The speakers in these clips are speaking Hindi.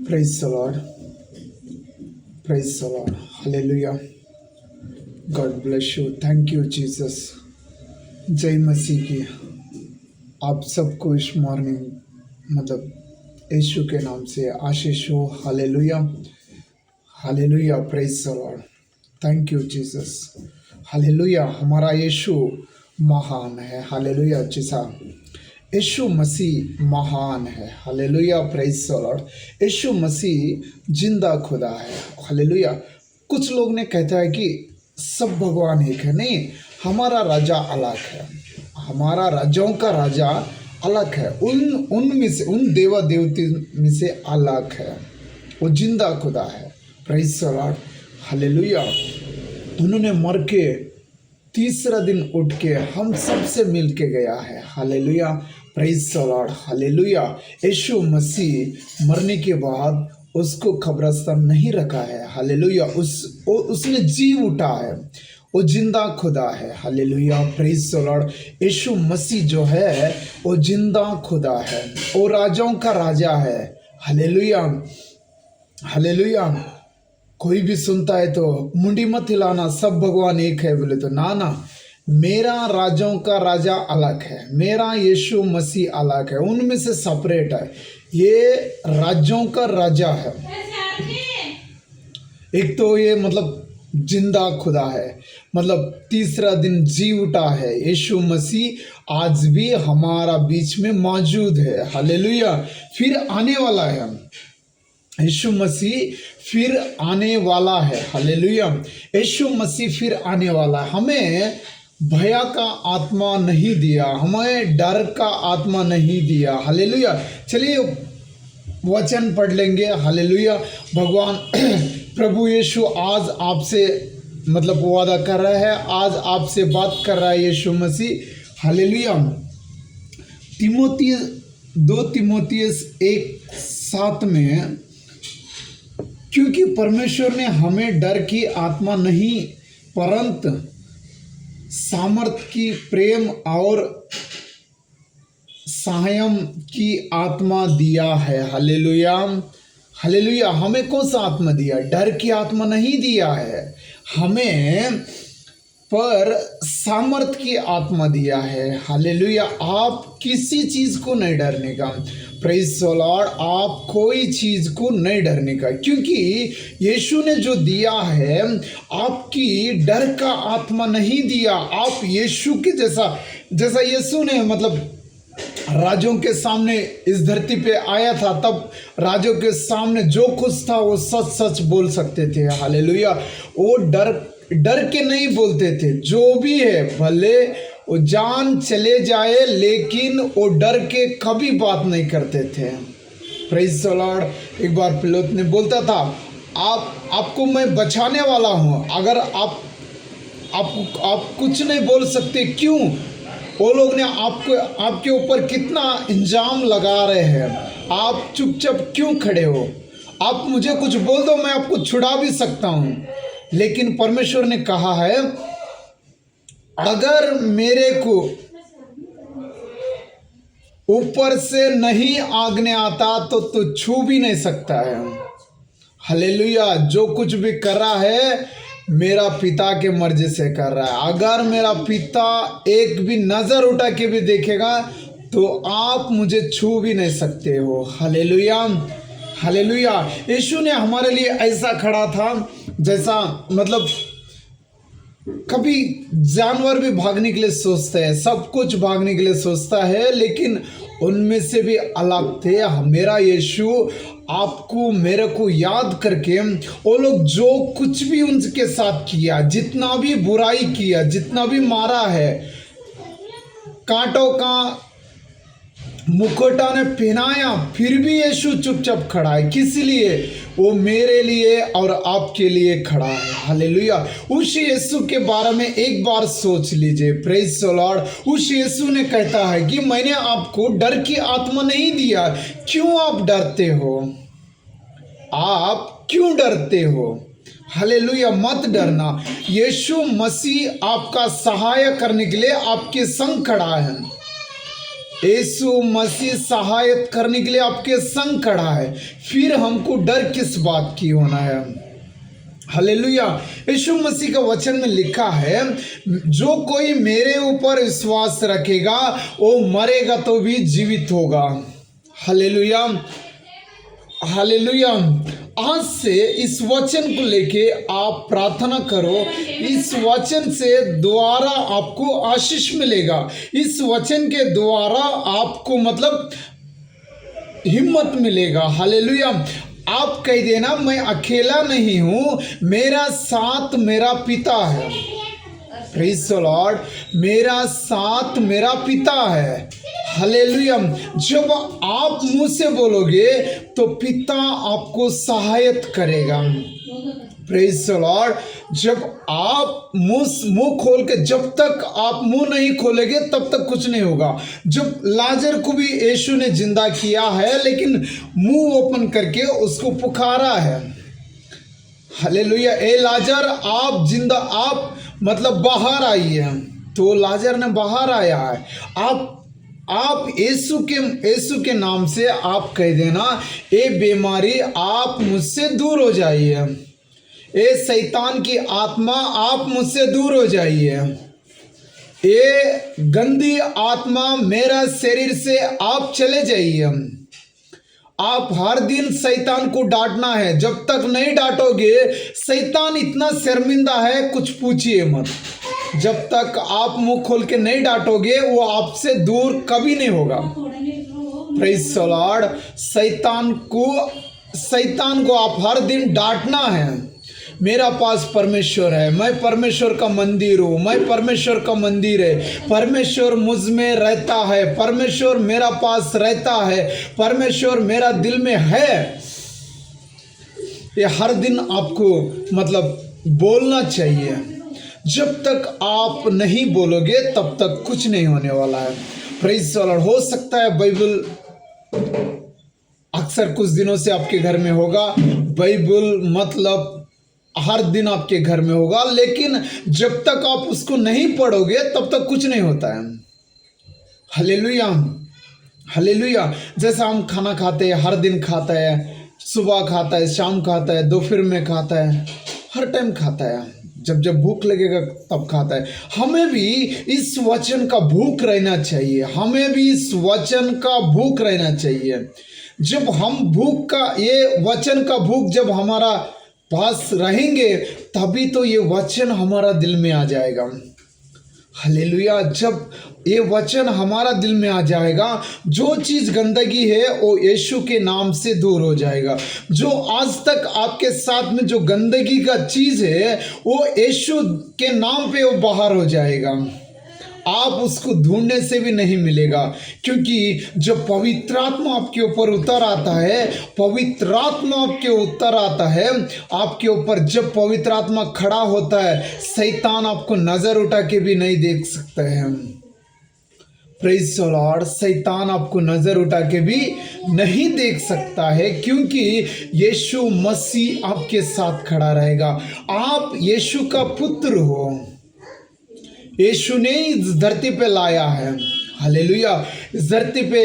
Praise the Lord. Praise the Lord. Hallelujah. God bless you. Thank you, Jesus. जय मसीह की आप सबको इस मॉर्निंग यीशु के नाम से आशीष हो. Hallelujah. Hallelujah. Praise the Lord. Thank you Jesus. Hallelujah. हमारा यीशु महान है. हालेलुया. जैसा यीशु मसीह महान है. हालेलुया. Praise the Lord. यीशु मसीह जिंदा खुदा है. हालेलुया. कुछ लोग ने कहता है कि सब भगवान एक है. नहीं, हमारा राजा अलग है. हमारा राजाओं का राजा अलग है. उनमें से, उन देवा देवती में से अलग है. वो जिंदा खुदा है. Praise the Lord. हालेलुया. उन्होंने मर के तीसरा दिन उठ के हम सबसे मिल के गया है. Hallelujah. Praise the Lord. Hallelujah. यीशु मसीह मरने के बाद उसको कब्रिस्तान नहीं रखा है. हालेलुया. उसने जी उठा है. वो जिंदा खुदा है. हालेलुया. Praise the Lord. यीशु मसीह जो है वो जिंदा खुदा है. वो राजाओं का राजा है. हालेलुया. हालेलुया. कोई भी सुनता है तो मुंडी मत हिलाना, सब भगवान एक है बोले तो ना ना, मेरा राजाओं का राजा अलग है. मेरा यीशु मसीह अलग है. उनमें से सेपरेट है. ये राज्यों का राजा है. एक तो ये जिंदा खुदा है, तीसरा दिन जी उठा है. यीशु मसीह आज भी हमारा बीच में मौजूद है. हालेलुया. फिर आने वाला है. यीशु मसीह फिर आने वाला है. हालेलुया. यीशु मसीह फिर आने वाला है. हमें भय का आत्मा नहीं दिया, हमें डर का आत्मा नहीं दिया. हालेलुया. चलिए वचन पढ़ लेंगे. हालेलुया. भगवान प्रभु यीशु आज आपसे वादा कर रहा है, आज आपसे बात कर रहा है यीशु मसीह. हालेलुया. 2 तिमोथियस 1:7 में, क्योंकि परमेश्वर ने हमें डर की आत्मा नहीं परंतु सामर्थ की, प्रेम और संयम की आत्मा दिया है. हालेलुया. हालेलुया. हमें कौन सा आत्मा दिया? डर की आत्मा नहीं दिया है हमें, पर सामर्थ की आत्मा दिया है. हालेलुया. आप किसी चीज को नहीं डरने का. Praise the Lord. आप कोई चीज को नहीं डरने का, क्योंकि यीशु ने जो दिया है, आपकी डर का आत्मा नहीं दिया. आप यीशु के जैसा यीशु ने राजों के सामने इस धरती पे आया था, तब राजों के सामने जो कुछ था वो सच सच बोल सकते थे. हालेलुया. वो डर के नहीं बोलते थे. जो भी है भले वो जान चले जाए, लेकिन वो डर के कभी बात नहीं करते थे. Praise the Lord. एक बार पिलोत ने बोलता था, आपको मैं बचाने वाला हूँ, अगर आप कुछ नहीं बोल सकते. क्यों? वो लोग ने आपके ऊपर कितना इल्जाम लगा रहे हैं, आप चुपचाप क्यों खड़े हो? आप मुझे कुछ बोल दो, मैं आपको छुड़ा भी सकता हूँ. लेकिन परमेश्वर ने कहा है, अगर मेरे को ऊपर से नहीं आज्ञा आता तो तू छू भी नहीं सकता है. हालेलुया. जो कुछ भी कर रहा है मेरा पिता के मर्जी से कर रहा है. अगर मेरा पिता एक भी नजर उठा के भी देखेगा तो आप मुझे छू भी नहीं सकते हो. हालेलुया. हालेलुया. यीशु ने हमारे लिए ऐसा खड़ा था, जैसा कभी जानवर भी भागने के लिए सोचते हैं, सब कुछ भागने के लिए सोचता है, लेकिन उनमें से भी अलग थे. मेरा यीशु आपको मेरे को याद करके, वो लोग जो कुछ भी उनके साथ किया, जितना भी बुराई किया, जितना भी मारा है, कांटों का मुकुटा ने पहनाया, फिर भी यीशु चुपचाप खड़ा है. किस लिए? वो मेरे लिए और आपके लिए खड़ा है. हालेलुया. उस यीशु के बारे में एक बार सोच लीजिए. Praise the Lord. उस यीशु ने कहता है कि मैंने आपको डर की आत्मा नहीं दिया. क्यों आप डरते हो? आप क्यों डरते हो? हालेलुया. मत डरना. यीशु मसीह आपका सहायक करने के लिए आपके संग खड़ा है. यीशु मसीह सहायता करने के लिए आपके संग खड़ा है, फिर हमको डर किस बात की होना है। हालेलुया। यीशु मसीह का वचन में लिखा है, जो कोई मेरे ऊपर विश्वास रखेगा वो मरेगा तो भी जीवित होगा। Hallelujah, hallelujah. आज से इस वचन को लेके आप प्रार्थना करो, इस वचन से द्वारा आपको आशीष मिलेगा, इस वचन के द्वारा आपको मतलब हिम्मत मिलेगा। हालेलुया। आप कह देना, मैं अकेला नहीं हूँ, मेरा साथ मेरा पिता है। प्रेज़ द लॉर्ड, मेरा साथ मेरा पिता है। हालेलुया। जब आप मुंह से बोलोगे तो पिता आपको सहायता करेगा। Praise the Lord. जब आप मुंह खोल के, जब तक आप मुंह नहीं खोलेंगे तब तक कुछ नहीं होगा। जब लाजर को भी यीशु ने जिंदा किया है, लेकिन मुंह ओपन करके उसको पुकारा है। हालेलुया। ए लाजर आप जिंदा, आप मतलब बाहर आइए, तो लाजर ने बाहर आया है। आप यीशु के नाम से आप कह देना, ए बीमारी आप मुझसे दूर हो जाइए, ए शैतान की आत्मा आप मुझसे दूर हो जाइए, ए गंदी आत्मा मेरा शरीर से आप चले जाइए। आप हर दिन शैतान को डांटना है, जब तक नहीं डांटोगे शैतान इतना शर्मिंदा है कुछ पूछिए मत। जब तक आप मुंह खोल के नहीं डांटोगे वो आपसे दूर कभी नहीं होगा। Praise the Lord. शैतान को आप हर दिन डांटना है। मेरा पास परमेश्वर है, मैं परमेश्वर का मंदिर हूँ, मैं परमेश्वर का मंदिर है, परमेश्वर मुझ में रहता है, परमेश्वर मेरा पास रहता है, परमेश्वर मेरा दिल में है। ये हर दिन आपको मतलब बोलना चाहिए। जब तक आप नहीं बोलोगे तब तक कुछ नहीं होने वाला है। Praise the Lord. हो सकता है बाइबल अक्सर कुछ दिनों से आपके घर में होगा, बाइबल मतलब हर दिन आपके घर में होगा, लेकिन जब तक आप उसको नहीं पढ़ोगे तब तक कुछ नहीं होता है। Hallelujah, hallelujah. जैसा हम खाना खाते हैं, हर दिन खाता है, सुबह खाता है, शाम खाता है, दोपहर में खाता है, हर टाइम खाता है, जब जब भूख लगेगा तब खाता है। हमें भी इस वचन का भूख रहना चाहिए, हमें भी इस वचन का भूख रहना चाहिए। जब हम भूख का, ये वचन का भूख जब हमारा पास रहेंगे तभी तो ये वचन हमारा दिल में आ जाएगा। हालेलुया। जब ये वचन हमारा दिल में आ जाएगा, जो चीज़ गंदगी है वो यीशु के नाम से दूर हो जाएगा। जो आज तक आपके साथ में जो गंदगी का चीज़ है वो यीशु के नाम पे वो बाहर हो जाएगा। आप उसको ढूंढने से भी नहीं मिलेगा, क्योंकि जब पवित्र आत्मा आपके ऊपर उतर आता है, पवित्र आत्मा आपके ऊपर आता है आपके ऊपर, जब पवित्र आत्मा खड़ा होता है, शैतान आपको नजर उठा के भी नहीं देख सकते हैं। Praise the Lord. शैतान आपको नजर उठा के भी नहीं देख सकता है, क्योंकि यीशु मसीह आपके साथ खड़ा रहेगा। आप यीशु का पुत्र हो, यीशु ने इस धरती पे लाया है। हालेलुया। इस धरती पे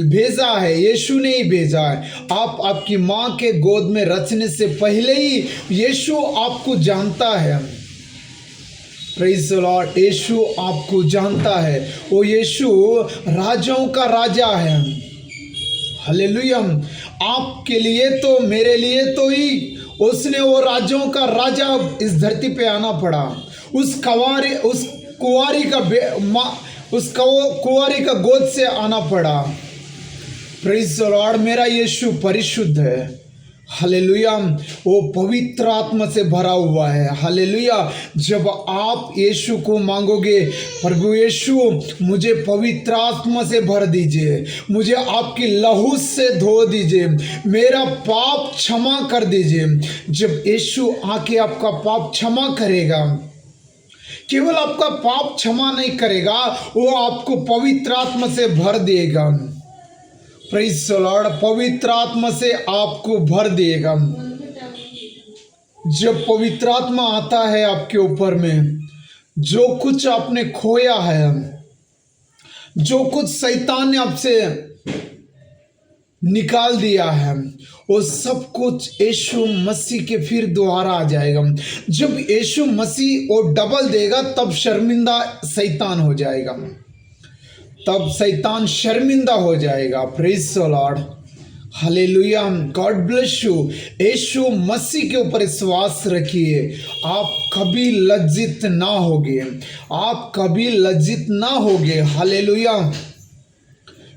भेजा है, यीशु ने ही भेजा है। आप आपकी माँ के गोद में रचने से पहले ही यीशु आपको जानता है। Praise the Lord. यीशु आपको जानता है। वो यीशु राजाओं का राजा है। हालेलुया। आपके लिए तो, मेरे लिए तो ही उसने वो राजाओं का राजा इस धरती पे आना पड़ा। उस कुंवारी का गोद से आना पड़ा। Praise the Lord. मेरा यीशु परिशुद्ध है। हालेलुया। वो पवित्र आत्मा से भरा हुआ है। हालेलुया। जब आप यीशु को मांगोगे, प्रभु यीशु मुझे पवित्र आत्मा से भर दीजिए, मुझे आपकी लहू से धो दीजिए, मेरा पाप क्षमा कर दीजिए। जब यीशु आके आपका पाप क्षमा करेगा, केवल आपका पाप क्षमा नहीं करेगा, वो आपको पवित्र आत्मा से भर देगा। Praise the Lord. पवित्र आत्मा से आपको भर देगा। जब पवित्र आत्मा आता है आपके ऊपर में, जो कुछ आपने खोया है, जो कुछ शैतान ने आपसे निकाल दिया है वो सब कुछ यीशु मसीह के फिर दोबारा आ जाएगा। जब यीशु मसीह वो डबल देगा तब शर्मिंदा शैतान हो जाएगा, तब शैतान शर्मिंदा हो जाएगा। Praise the Lord, hallelujah, God bless you. यीशु मसीह के ऊपर विश्वास रखिए, आप कभी लज्जित ना होगे, आप कभी लज्जित ना होगे। Hallelujah,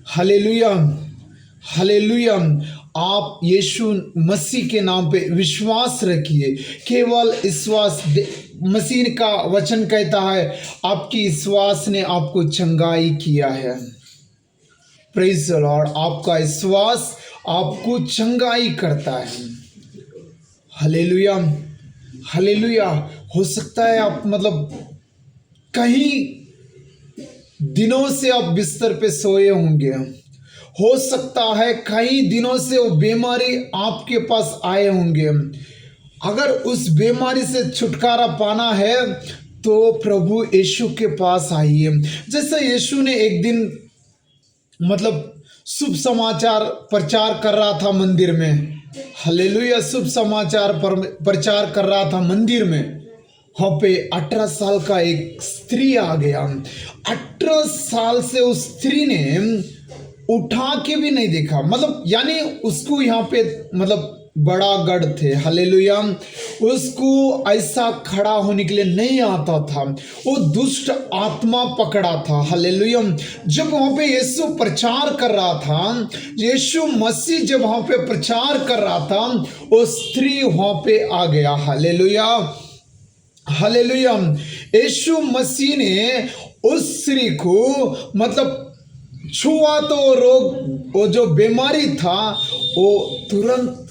hallelujah, hallelujah. आप यीशु मसीह के नाम पे विश्वास रखिए, केवल विश्वास। मसीह का वचन कहता है आपकी विश्वास ने आपको चंगाई किया है। प्रेज द लॉर्ड, आपका विश्वास आपको चंगाई करता है। Hallelujah, hallelujah. हो सकता है आप कहीं दिनों से आप बिस्तर पे सोए होंगे, हो सकता है कई दिनों से वो बीमारी आपके पास आए होंगे। अगर उस बीमारी से छुटकारा पाना है तो प्रभु यीशु के पास आइए। जैसे यीशु ने एक दिन शुभ समाचार प्रचार कर रहा था मंदिर में। हालेलुया, शुभ समाचार प्रचार कर रहा था मंदिर में। वहाँ पे 18 साल का एक स्त्री आ गया। 18 साल से उस स्त्री ने उठा के भी नहीं देखा, यानी उसको यहाँ पे बड़ा गढ़ थे। हालेलुया, उसको ऐसा खड़ा होने के लिए नहीं आता था, वो दुष्ट आत्मा पकड़ा था। हालेलुया, जब वहाँ पे यीशु प्रचार कर रहा था, यीशु मसीह जब वहाँ पे प्रचार कर रहा था, वो स्त्री वहाँ पे आ गया। Hallelujah, hallelujah. यीशु मसीह ने उस स्त्री को छुआ तो रोग, वो जो बीमारी था वो तुरंत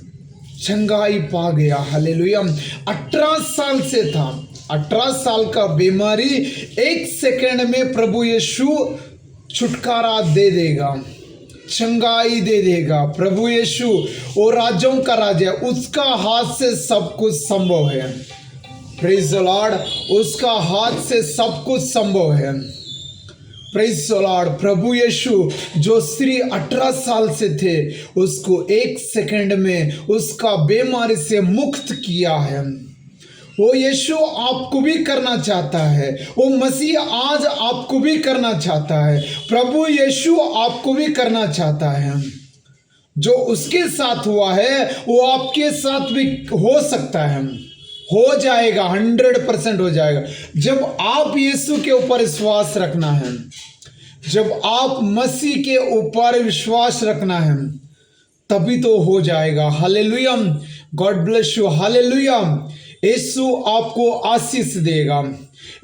चंगाई पा गया। हालेलुया, 18 साल से था, 18 साल का बीमारी 1 सेकंड में प्रभु यीशु छुटकारा दे देगा, चंगाई दे देगा। प्रभु यीशु वो राजों का राजा है, उसका हाथ से सब कुछ संभव है। प्रेज द लॉर्ड, उसका हाथ से सब कुछ संभव है। प्रेज द लॉर्ड, प्रभु यीशु जो स्त्री 18 साल से थे उसको 1 सेकंड में उसका बीमारी से मुक्त किया है। वो यीशु आपको भी करना चाहता है, वो मसीह आज आपको भी करना चाहता है, प्रभु यीशु आपको भी करना चाहता है। जो उसके साथ हुआ है वो आपके साथ भी हो सकता है, हो जाएगा, 100% हो जाएगा। जब आप यीशु के ऊपर विश्वास रखना है, जब आप मसीह के ऊपर विश्वास रखना है, तभी तो हो जाएगा। Hallelujah, God bless you. Hallelujah, यीशु आपको आशीष देगा,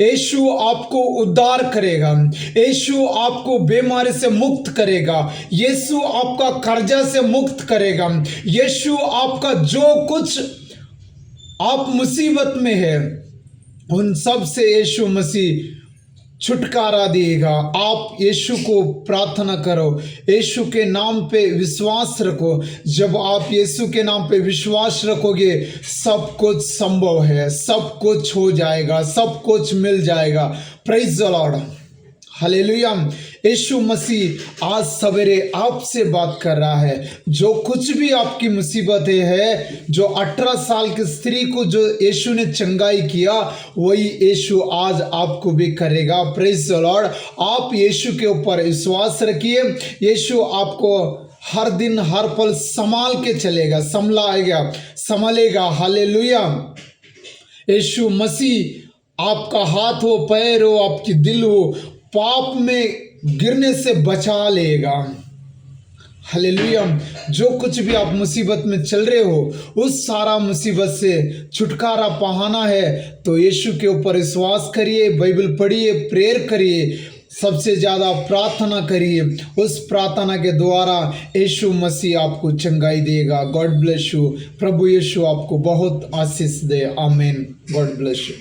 यीशु आपको उद्धार करेगा, यीशु आपको बीमारी से मुक्त करेगा, यीशु आपका कर्जा से मुक्त करेगा, यीशु आपका जो कुछ आप मुसीबत में है उन सब से यीशु मसीह छुटकारा देगा। आप यीशु को प्रार्थना करो, यीशु के नाम पे विश्वास रखो। जब आप यीशु के नाम पे विश्वास रखोगे सब कुछ संभव है, सब कुछ हो जाएगा, सब कुछ मिल जाएगा। Praise the Lord, hallelujah. यीशु मसीह आज सवेरे आपसे बात कर रहा है। जो कुछ भी आपकी मुसीबतें है, जो 18 साल की स्त्री को जो यीशु ने चंगाई किया, वही यीशु आज आपको भी करेगा। प्रेज द लॉर्ड, आप यीशु के ऊपर विश्वास रखिए। यीशु आपको हर दिन हर पल संभाल के चलेगा, संभालेगा। हालेलुया, यीशु मसीह आपका हाथ हो, पैर हो, आपकी दिल हो, पाप में गिरने से बचा लेगा। हालेलुया, जो कुछ भी आप मुसीबत में चल रहे हो उस सारा मुसीबत से छुटकारा पाना है तो यीशु के ऊपर विश्वास करिए, बाइबल पढ़िए, प्रेयर करिए, सबसे ज़्यादा प्रार्थना करिए। उस प्रार्थना के द्वारा यीशु मसीह आपको चंगाई देगा। God bless you. प्रभु यीशु आपको बहुत आशीष दे। आमीन। God bless you.